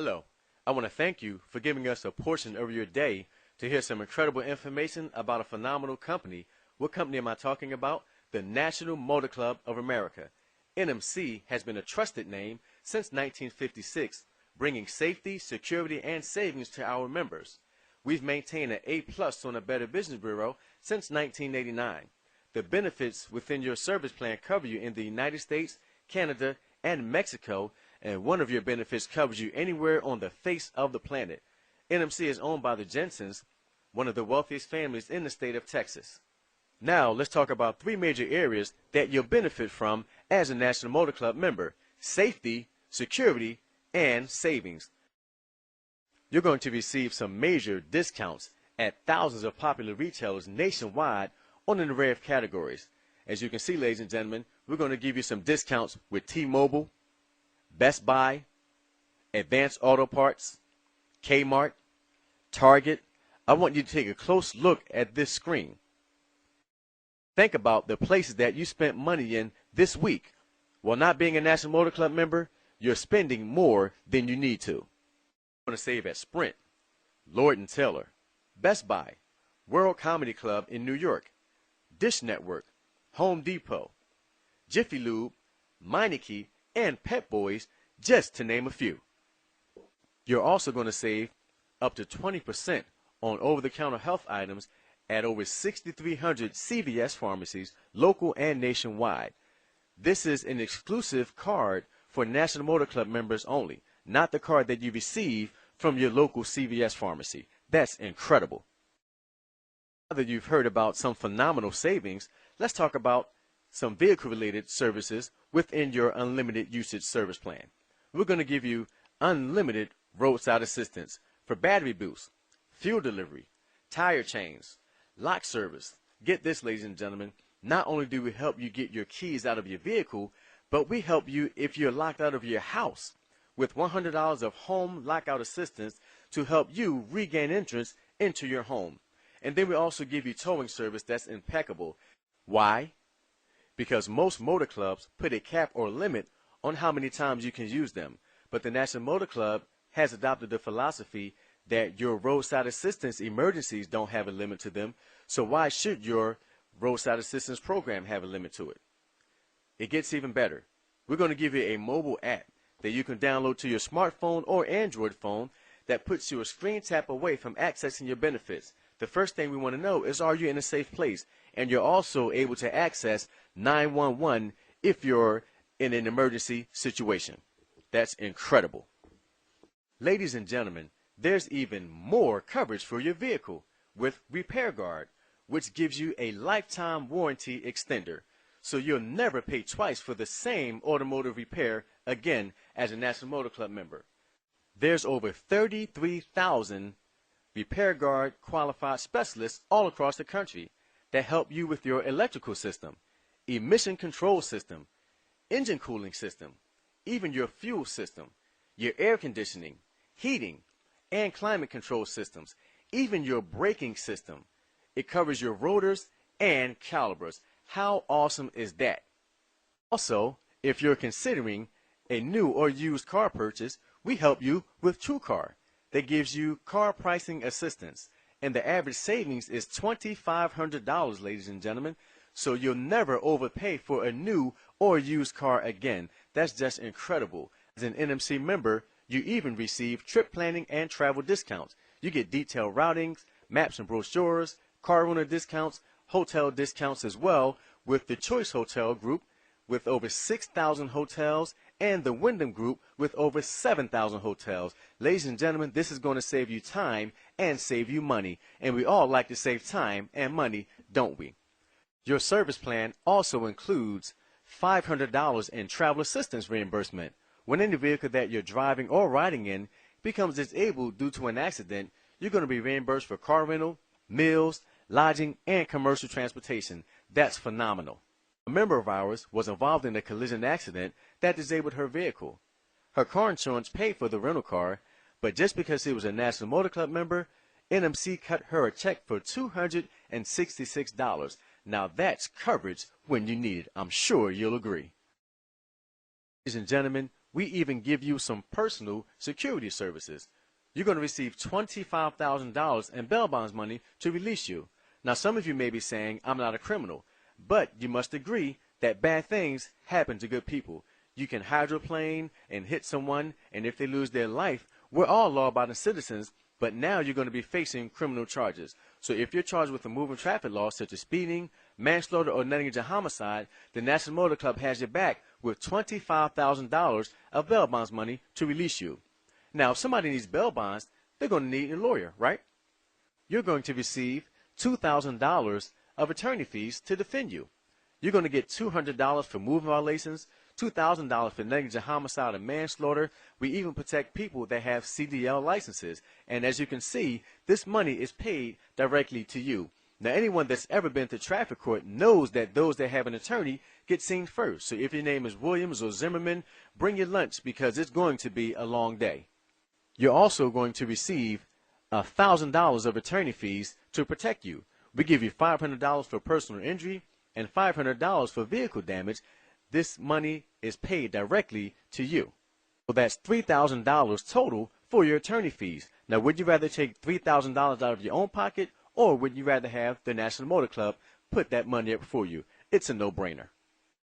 Hello. I want to thank you for giving us a portion of your day to hear some incredible information about a phenomenal company. What company am I talking about? The National Motor Club of America. NMC has been a trusted name since 1956, bringing safety, security, and savings to our members. We've maintained an A+ on the Better Business Bureau since 1989. The benefits within your service plan cover you in the United States, Canada, and Mexico, and one of your benefits covers you anywhere on the face of the planet. NMC is owned by the Jensens, one of the wealthiest families in the state of Texas. Now, let's talk about three major areas that you'll benefit from as a National Motor Club member: safety, security, and savings. You're going to receive some major discounts at thousands of popular retailers nationwide on an array of categories. As you can see, ladies and gentlemen, we're going to give you some discounts with T-Mobile, Best Buy, Advance Auto Parts, Kmart, Target. I want you to take a close look at this screen. Think about the places that you spent money in this week. While not being a National Motor Club member, you're spending more than you need to. You want to save at Sprint, Lord & Taylor, Best Buy, World Comedy Club in New York, Dish Network, Home Depot, Jiffy Lube, Meineke, and Pep Boys, just to name a few. You're also going to save up to 20% on over-the-counter health items at over 6,300 CVS pharmacies, local and nationwide. This is an exclusive card for National Motor Club members only, not the card that you receive from your local CVS pharmacy. That's incredible. Now that you've heard about some phenomenal savings, let's talk about some vehicle-related services within your unlimited usage service plan. We're going to give you unlimited roadside assistance for battery boost, fuel delivery, tire change, lock service. Get this, ladies and gentlemen, not only do we help you get your keys out of your vehicle, but we help you if you're locked out of your house with $100 of home lockout assistance to help you regain entrance into your home. And then we also give you towing service that's impeccable. Why? Because most motor clubs put a cap or limit on how many times you can use them. But the National Motor Club has adopted the philosophy that your roadside assistance emergencies don't have a limit to them. So why should your roadside assistance program have a limit to it? It gets even better. We're going to give you a mobile app that you can download to your smartphone or Android phone that puts you a screen tap away from accessing your benefits. The first thing we want to know is, are you in a safe place? And you're also able to access 911 if you're in an emergency situation. That's incredible. Ladies and gentlemen, there's even more coverage for your vehicle with Repair Guard, which gives you a lifetime warranty extender. So you'll never pay twice for the same automotive repair again as a National Motor Club member. There's over 33,000 Repair Guard qualified specialists all across the country that help you with your electrical system, emission control system, engine cooling system, even your fuel system, your air conditioning, heating, and climate control systems, even your braking system. It covers your rotors and calipers. How awesome is that? Also, if you're considering a new or used car purchase, we help you with TrueCar that gives you car pricing assistance. And the average savings is $2,500, ladies and gentlemen. So you'll never overpay for a new or used car again. That's just incredible. As an NMC member, you even receive trip planning and travel discounts. You get detailed routings, maps and brochures, car owner discounts, hotel discounts as well with the Choice Hotel Group with over 6,000 hotels and the Wyndham Group with over 7,000 hotels. Ladies and gentlemen, this is going to save you time and save you money. And we all like to save time and money, don't we? Your service plan also includes $500 in travel assistance reimbursement. When any vehicle that you're driving or riding in becomes disabled due to an accident, you're going to be reimbursed for car rental, meals, lodging, and commercial transportation. That's phenomenal. A member of ours was involved in a collision accident that disabled her vehicle. Her car insurance paid for the rental car, but just because she was a National Motor Club member, NMC cut her a check for $266. Now that's coverage when you need it. I'm sure you'll agree. Ladies and gentlemen, We even give you some personal security services. You're going to receive $25,000 in bail bonds money to release you. Now, some of you may be saying, I'm not a criminal, but you must agree that bad things happen to good people. You can hydroplane and hit someone, and if they lose their life, we're all law-abiding citizens, but now you're going to be facing criminal charges. So if you're charged with a moving traffic law, such as speeding, manslaughter, or negligent homicide, the National Motor Club has your back with $25,000 of bail bonds money to release you. Now, if somebody needs bail bonds, they're going to need a lawyer, right? You're going to receive $2,000 of attorney fees to defend you. You're going to get $200 for moving violations, $2,000 for negligent homicide and manslaughter. We even protect people that have CDL licenses. And as you can see, this money is paid directly to you. Now, anyone that's ever been to traffic court knows that those that have an attorney get seen first. So if your name is Williams or Zimmerman, bring your lunch because it's going to be a long day. You're also going to receive $1,000 of attorney fees to protect you. We give you $500 for personal injury and $500 for vehicle damage. This money is paid directly to you. So that's $3,000 total for your attorney fees. Now, would you rather take $3,000 out of your own pocket, or would you rather have the National Motor Club put that money up for you? It's a no-brainer.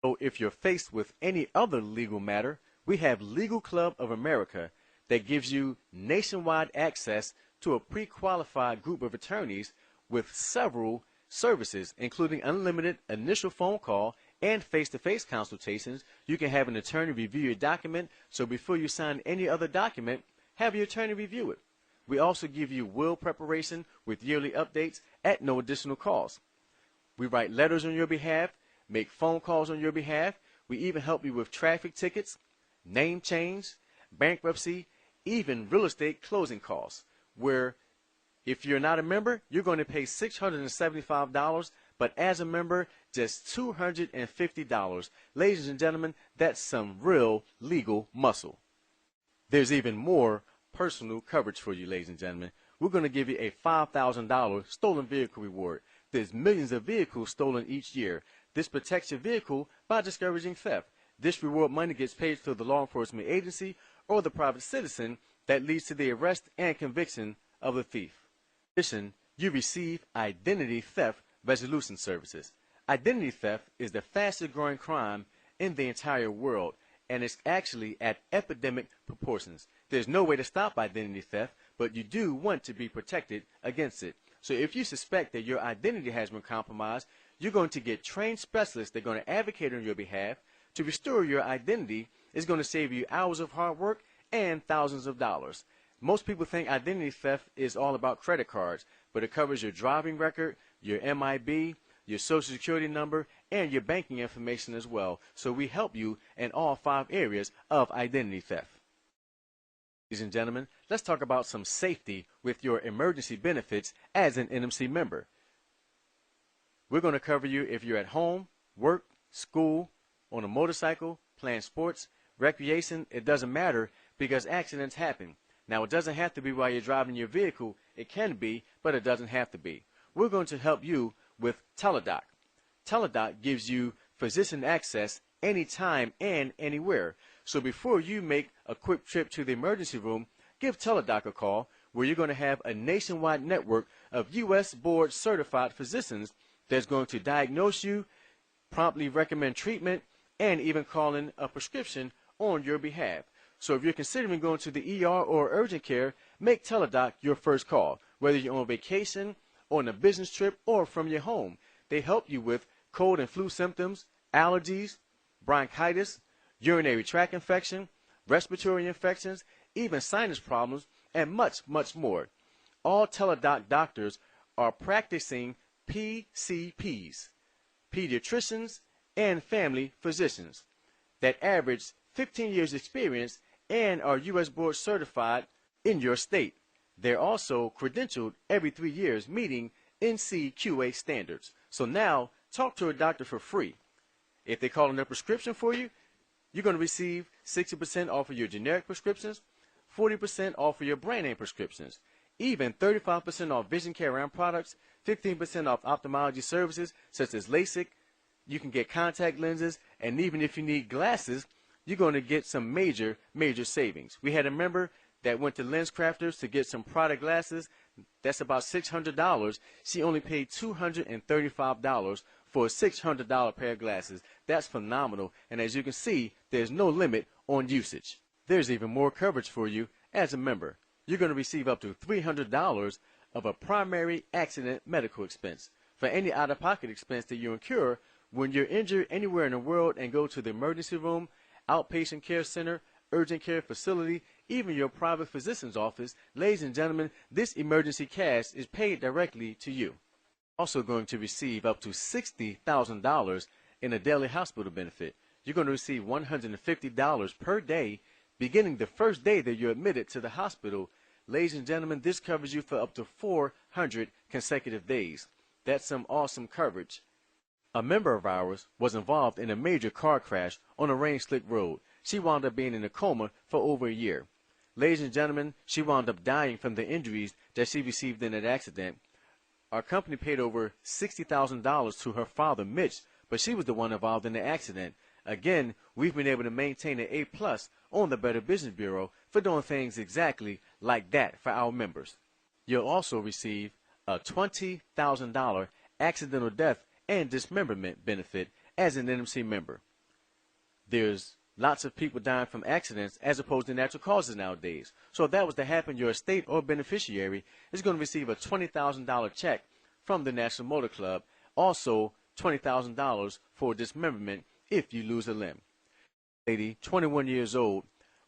So if you're faced with any other legal matter, we have Legal Club of America that gives you nationwide access to a pre-qualified group of attorneys with several services, including unlimited initial phone call and face-to-face consultations. You can have an attorney review your document, so before you sign any other document, have your attorney review it. We also give you will preparation with yearly updates at no additional cost. We write letters on your behalf, make phone calls on your behalf. We even help you with traffic tickets, name change, bankruptcy, even real estate closing costs, where if you're not a member, you're going to pay $675, but as a member, just $250. Ladies and gentlemen, that's some real legal muscle. There's even more personal coverage for you, ladies and gentlemen. We're going to give you a $5,000 stolen vehicle reward. There's millions of vehicles stolen each year. This protects your vehicle by discouraging theft. This reward money gets paid to the law enforcement agency or the private citizen that leads to the arrest and conviction of the thief. In addition, you receive identity theft resolution services. Identity theft is the fastest growing crime in the entire world, and it's actually at epidemic proportions. There's no way to stop identity theft, but you do want to be protected against it. So if you suspect that your identity has been compromised, you're going to get trained specialists that are going to advocate on your behalf to restore your identity. Is going to save you hours of hard work and thousands of dollars. Most people think identity theft is all about credit cards, but it covers your driving record, your MIB, your social security number, and your banking information as well. So we help you in all 5 areas of identity theft. Ladies and gentlemen, let's talk about some safety with your emergency benefits as an NMC member. We're going to cover you if you're at home, work, school, on a motorcycle, playing sports, recreation. It doesn't matter because accidents happen. Now, it doesn't have to be while you're driving your vehicle. It can be, but it doesn't have to be. We're going to help you with Teladoc. Teladoc gives you physician access anytime and anywhere. So before you make a quick trip to the emergency room, give Teladoc a call, where you're going to have a nationwide network of U.S. board certified physicians that's going to diagnose you, promptly recommend treatment, and even call in a prescription on your behalf. So if you're considering going to the ER or urgent care, make Teladoc your first call, whether you're on vacation, on a business trip, or from your home. They help you with cold and flu symptoms, allergies, bronchitis, urinary tract infection, respiratory infections, even sinus problems, and much, much more. All Teladoc doctors are practicing PCPs, pediatricians, and family physicians that average 15 years experience and are U.S. board certified in your state. They're also credentialed every 3 years, meeting NCQA standards. So now, talk to a doctor for free. If they call in a prescription for you, you're going to receive 60% off of your generic prescriptions, 40% off of your brand name prescriptions, even 35% off vision care and products, 15% off ophthalmology services such as LASIK. You can get contact lenses, and even if you need glasses, you're going to get some major savings. We had a member that went to Lens Crafters to get some product glasses. That's about $600. She only paid $235 for a $600 pair of glasses. That's phenomenal. And as you can see, there's no limit on usage. There's even more coverage for you as a member. You're going to receive up to $300 of a primary accident medical expense for any out-of-pocket expense that you incur when you're injured anywhere in the world and go to the emergency room, outpatient care center, urgent care facility, even your private physician's office. Ladies and gentlemen, this emergency cash is paid directly to you. Also going to receive up to $60,000 in a daily hospital benefit. You're going to receive $150 per day beginning the first day that you're admitted to the hospital. Ladies and gentlemen, this covers you for up to 400 consecutive days. That's some awesome coverage. A member of ours was involved in a major car crash on a rain-slick road. She wound up being in a coma for over a year. Ladies and gentlemen, she wound up dying from the injuries that she received in that accident. Our company paid over $60,000 to her father, Mitch, but she was the one involved in the accident. Again, we've been able to maintain an A+ on the Better Business Bureau for doing things exactly like that for our members. You'll also receive a $20,000 accidental death and dismemberment benefit as an NMC member. There's lots of people dying from accidents as opposed to natural causes nowadays. So if that was to happen, your estate or beneficiary is going to receive a $20,000 check from the National Motor Club. Also, $20,000 for dismemberment if you lose a limb. Lady, 21 years old,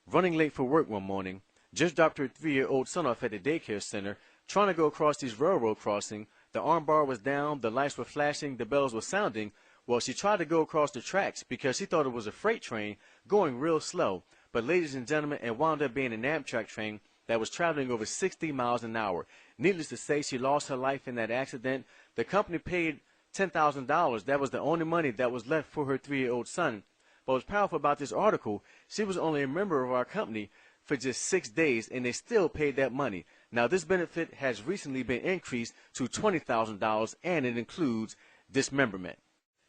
running late for work one morning, just dropped her 3-year-old son off at the daycare center, trying to go across this railroad crossing. The armbar was down, the lights were flashing, the bells were sounding. Well, she tried to go across the tracks because she thought it was a freight train going real slow. But ladies and gentlemen, it wound up being an Amtrak train that was traveling over 60 miles an hour. Needless to say, she lost her life in that accident. The company paid $10,000. That was the only money that was left for her 3-year-old son. But what's powerful about this article, she was only a member of our company for just 6 days, and they still paid that money. Now, this benefit has recently been increased to $20,000, and it includes dismemberment.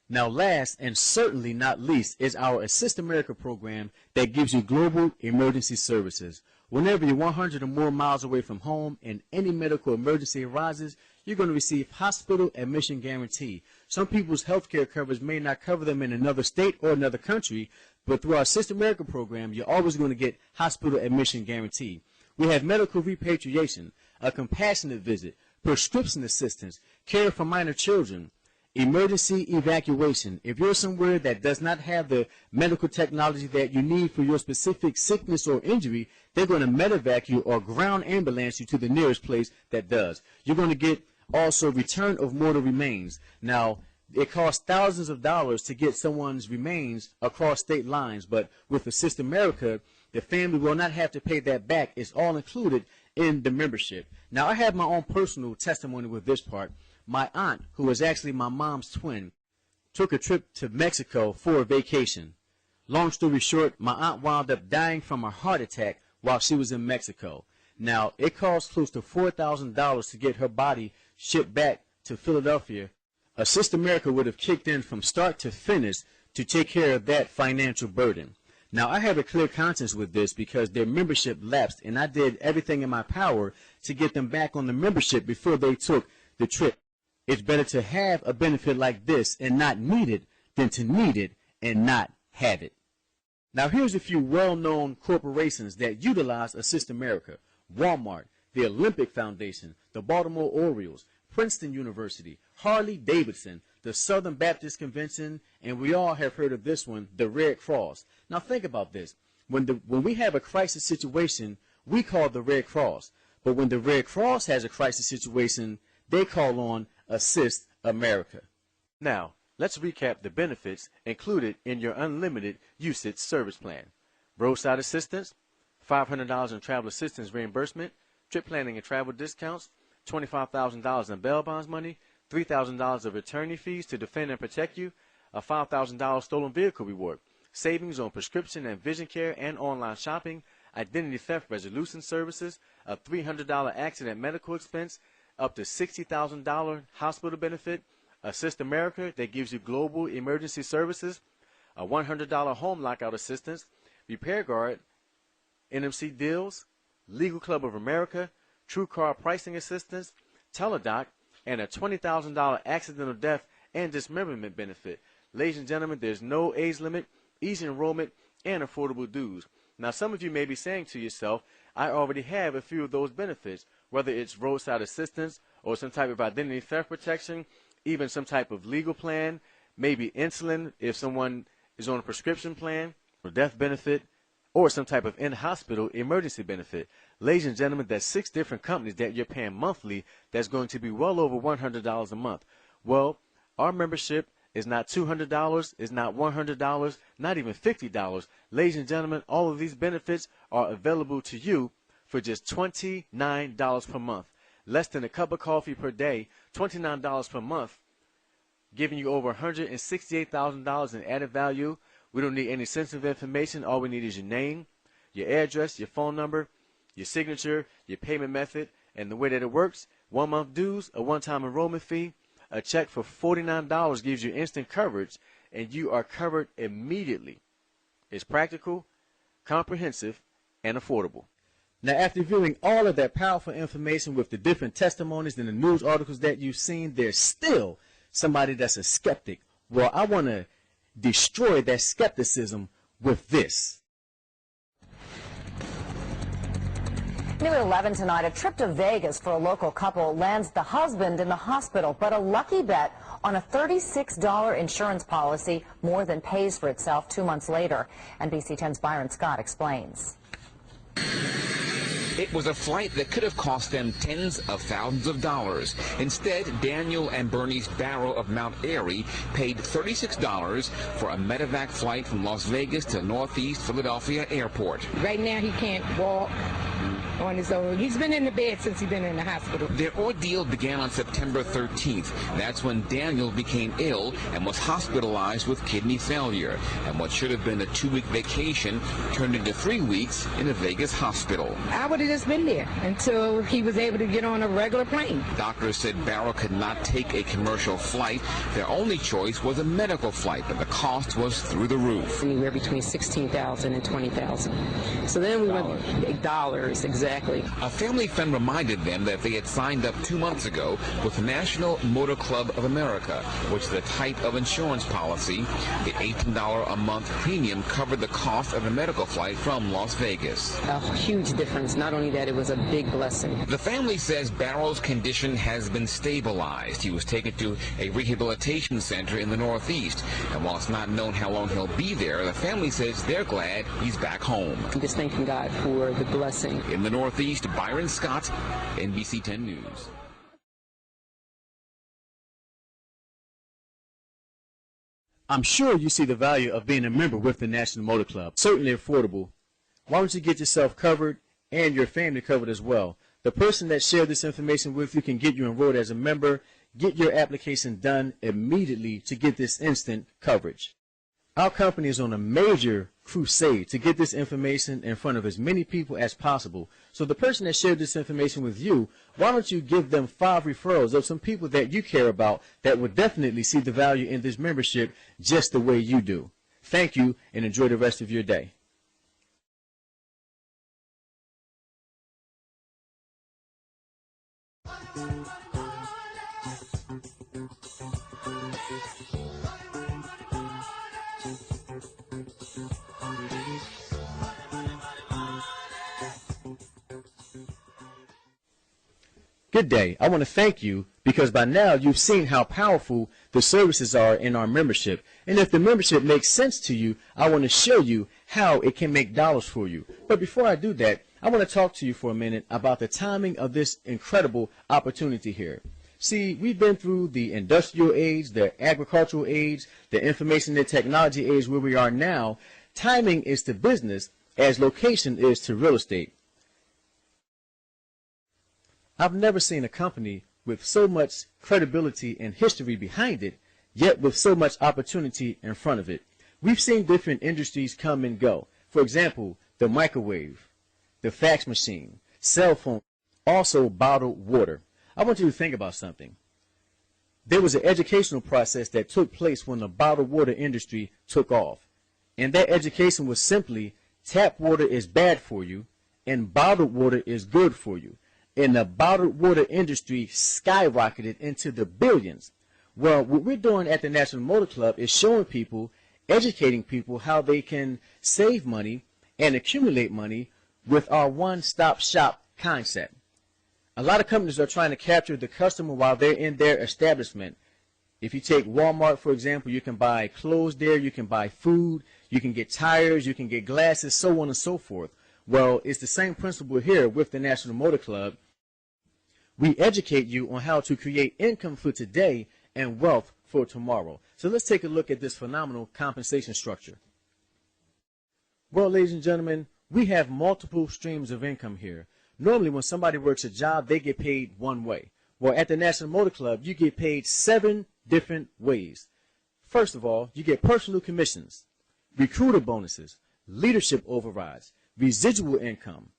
Now, last and certainly not least is our Assist America program that gives you global emergency services. Whenever you're 100 or more miles away from home and any medical emergency arises, you're going to receive hospital admission guarantee. Some people's health care coverage may not cover them in another state or another country, but through our Assist America program, you're always going to get hospital admission guarantee. We have medical repatriation, a compassionate visit, prescription assistance, care for minor children, emergency evacuation. If you're somewhere that does not have the medical technology that you need for your specific sickness or injury, they're going to medevac you or ground ambulance you to the nearest place that does. You're going to get also return of mortal remains. Now, it costs thousands of dollars to get someone's remains across state lines, but with Assist America, the family will not have to pay that back. It's all included in the membership. Now, I have my own personal testimony with this part. My aunt, who was actually my mom's twin, took a trip to Mexico for a vacation. Long story short, my aunt wound up dying from a heart attack while she was in Mexico. Now, it cost close to $4,000 to get her body shipped back to Philadelphia. Assist America would have kicked in from start to finish to take care of that financial burden. Now, I have a clear conscience with this because their membership lapsed, and I did everything in my power to get them back on the membership before they took the trip. It's better to have a benefit like this and not need it than to need it and not have it. Now, here's a few well-known corporations that utilize Assist America: Walmart, the Olympic Foundation, the Baltimore Orioles, Princeton University, Harley-Davidson, the Southern Baptist Convention, and we all have heard of this one, the Red Cross. Now, think about this. When we have a crisis situation, we call the Red Cross. But when the Red Cross has a crisis situation, they call on Assist America. Now, let's recap the benefits included in your unlimited usage service plan. Roadside assistance, $500 in travel assistance reimbursement, trip planning and travel discounts, $25,000 in bail bonds money, $3,000 of attorney fees to defend and protect you, a $5,000 stolen vehicle reward, savings on prescription and vision care and online shopping, identity theft resolution services, a $300 accident medical expense, up to $60,000 hospital benefit, Assist America that gives you global emergency services, a $100 home lockout assistance, Repair Guard, NMC Deals, Legal Club of America, True Car Pricing Assistance, Teledoc, and a $20,000 accidental death and dismemberment benefit. Ladies and gentlemen, there's no age limit, easy enrollment, and affordable dues. Now, some of you may be saying to yourself, I already have a few of those benefits, whether it's roadside assistance or some type of identity theft protection, even some type of legal plan, maybe insulin if someone is on a prescription plan, or death benefit, or some type of in-hospital emergency benefit. Ladies and gentlemen, that's 6 different companies that you're paying monthly that's going to be well over $100 a month. Well, our membership is not $200, it's not $100, not even $50. Ladies and gentlemen, all of these benefits are available to you for just $29 per month. Less than a cup of coffee per day, $29 per month, giving you over $168,000 in added value. We don't need any sensitive information. All we need is your name, your address, your phone number, your signature, your payment method, and the way that it works. 1 month dues, a one-time enrollment fee, a check for $49 gives you instant coverage, and you are covered immediately. It's practical, comprehensive, and affordable. Now, after viewing all of that powerful information with the different testimonies and the news articles that you've seen, there's still somebody that's a skeptic. Well, I want to destroy that skepticism with this. New at 11 tonight, a trip to Vegas for a local couple lands the husband in the hospital, but a lucky bet on a $36 insurance policy more than pays for itself 2 months later. NBC 10's Byron Scott explains. It was a flight that could have cost them tens of thousands of dollars. Instead, Daniel and Bernice Barrow of Mount Airy paid $36 for a medevac flight from Las Vegas to Northeast Philadelphia Airport. Right now he can't walk on his own. He's been in the bed since he's been in the hospital. Their ordeal began on September 13th. That's when Daniel became ill and was hospitalized with kidney failure. And what should have been a 2-week vacation turned into 3 weeks in a Vegas hospital. I would have just been there until he was able to get on a regular plane. Doctors said Barrow could not take a commercial flight. Their only choice was a medical flight, but the cost was through the roof. Anywhere between $16,000 and $20,000. So then we went dollars, exactly. A family friend reminded them that they had signed up 2 months ago with the National Motor Club of America, which is a type of insurance policy. The $18 a month premium covered the cost of a medical flight from Las Vegas. A huge difference. Not only that, it was a big blessing. The family says Barrow's condition has been stabilized. He was taken to a rehabilitation center in the Northeast. And while it's not known how long he'll be there, the family says they're glad he's back home. I'm just thanking God for the blessing. In the Northeast, Byron Scott, NBC 10 News. I'm sure you see the value of being a member with the National Motor Club. Certainly affordable. Why don't you get yourself covered and your family covered as well? The person that shared this information with you can get you enrolled as a member. Get your application done immediately to get this instant coverage. Our company is on a major crusade to get this information in front of as many people as possible. So the person that shared this information with you, why don't you give them 5 referrals of some people that you care about that would definitely see the value in this membership just the way you do. Thank you, and enjoy the rest of your day. Good day. I want to thank you because by now you've seen how powerful the services are in our membership. And if the membership makes sense to you, I want to show you how it can make dollars for you. But before I do that, I want to talk to you for a minute about the timing of this incredible opportunity here. See, we've been through the industrial age, the agricultural age, the information and technology age where we are now. Timing is to business as location is to real estate. I've never seen a company with so much credibility and history behind it, yet with so much opportunity in front of it. We've seen different industries come and go. For example, the microwave, the fax machine, cell phone, also bottled water. I want you to think about something. There was an educational process that took place when the bottled water industry took off. And that education was simply tap water is bad for you and bottled water is good for you. And the bottled water industry skyrocketed into the billions. Well, what we're doing at the National Motor Club is showing people, educating people how they can save money and accumulate money with our one-stop shop concept. A lot of companies are trying to capture the customer while they're in their establishment. If you take Walmart, for example, you can buy clothes there, you can buy food, you can get tires, you can get glasses, so on and so forth. Well, it's the same principle here with the National Motor Club. We educate you on how to create income for today and wealth for tomorrow. So let's take a look at this phenomenal compensation structure. Well, ladies and gentlemen, we have multiple streams of income here. Normally, when somebody works a job, they get paid one way. Well, at the National Motor Club, you get paid 7 different ways. First of all, you get personal commissions, recruiter bonuses, leadership overrides, residual income,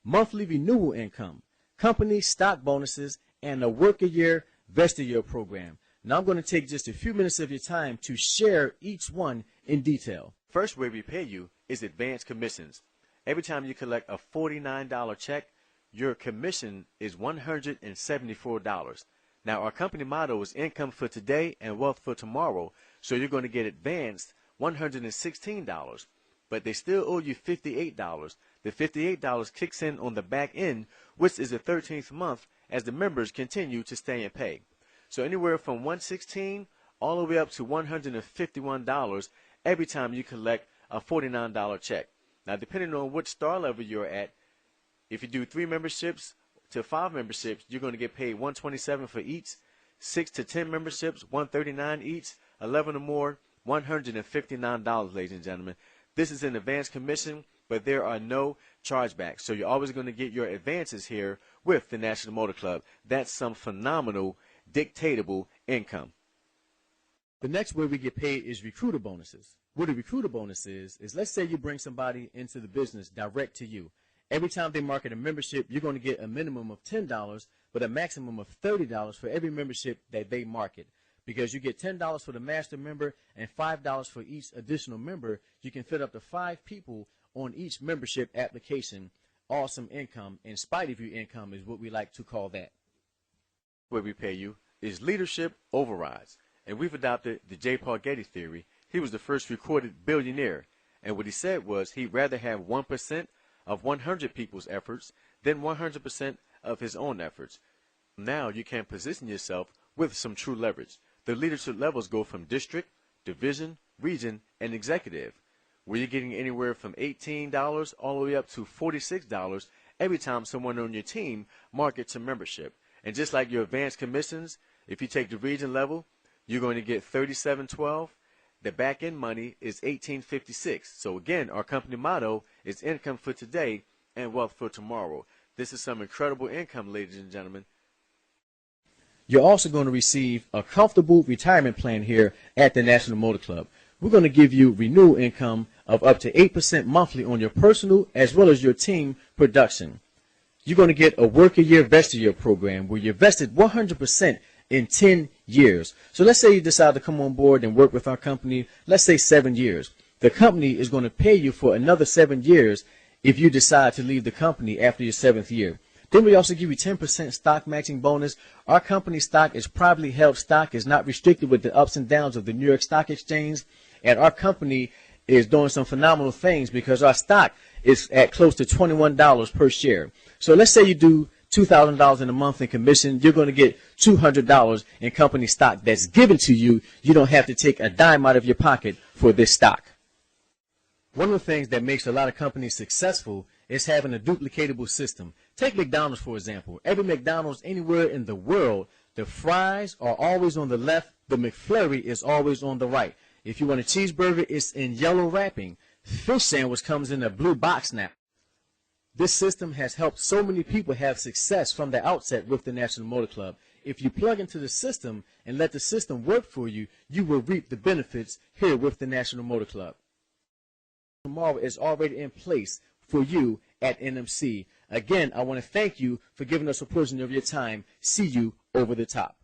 monthly renewal income, company stock bonuses, and a work-a-year, vest-a-year program. Now, I'm going to take just a few minutes of your time to share each one in detail. First way we pay you is advance commissions. Every time you collect a $49 check, your commission is $174. Now, our company motto is income for today and wealth for tomorrow, so you're going to get advanced $116, but they still owe you $58. The $58 kicks in on the back end, which is the 13th month as the members continue to stay and pay. So anywhere from $116 all the way up to $151 every time you collect a $49 check. Now, depending on which star level you're at, if you do 3 memberships to 5 memberships, you're going to get paid $127 for each. 6 to 10 memberships, $139 each. 11 or more, $159, ladies and gentlemen. This is an advance commission, but there are no chargebacks. So you're always going to get your advances here with the National Motor Club. That's some phenomenal, dictatable income. The next way we get paid is recruiter bonuses. What a recruiter bonus is let's say you bring somebody into the business direct to you. Every time they market a membership, you're going to get a minimum of $10, but a maximum of $30 for every membership that they market. Because you get $10 for the master member and $5 for each additional member, you can fit up to 5 people on each membership application. Awesome income, in spite of your income is what we like to call that. Where we pay you is leadership overrides. And we've adopted the J. Paul Getty theory. He was the first recorded billionaire. And what he said was he'd rather have 1% of 100 people's efforts than 100% of his own efforts. Now you can position yourself with some true leverage. The leadership levels go from district, division, region, and executive, where you're getting anywhere from $18 all the way up to $46 every time someone on your team markets a membership. And just like your advanced commissions, if you take the region level, you're going to get $37.12. The back end money is $18.56. So again, our company motto is income for today and wealth for tomorrow. This is some incredible income, ladies and gentlemen. You're also going to receive a comfortable retirement plan here at the National Motor Club. We're going to give you renewal income of up to 8% monthly on your personal as well as your team production. You're going to get a work-a-year, vest-a-year program where you're vested 100% in 10 years. So let's say you decide to come on board and work with our company, let's say 7 years. The company is going to pay you for another 7 years if you decide to leave the company after your 7th year. Then we also give you 10% stock matching bonus. Our company stock is privately held stock, is not restricted with the ups and downs of the New York Stock Exchange. And our company is doing some phenomenal things because our stock is at close to $21 per share. So let's say you do $2,000 in a month in commission, you're going to get $200 in company stock that's given to you. You don't have to take a dime out of your pocket for this stock. One of the things that makes a lot of companies successful is having a duplicatable system. Take McDonald's, for example. Every McDonald's anywhere in the world, the fries are always on the left, the McFlurry is always on the right. If you want a cheeseburger, it's in yellow wrapping. Fish sandwich comes in a blue box now. This system has helped so many people have success from the outset with the National Motor Club. If you plug into the system and let the system work for you, you will reap the benefits here with the National Motor Club. Tomorrow is already in place for you at NMC. Again, I want to thank you for giving us a portion of your time. See you over the top.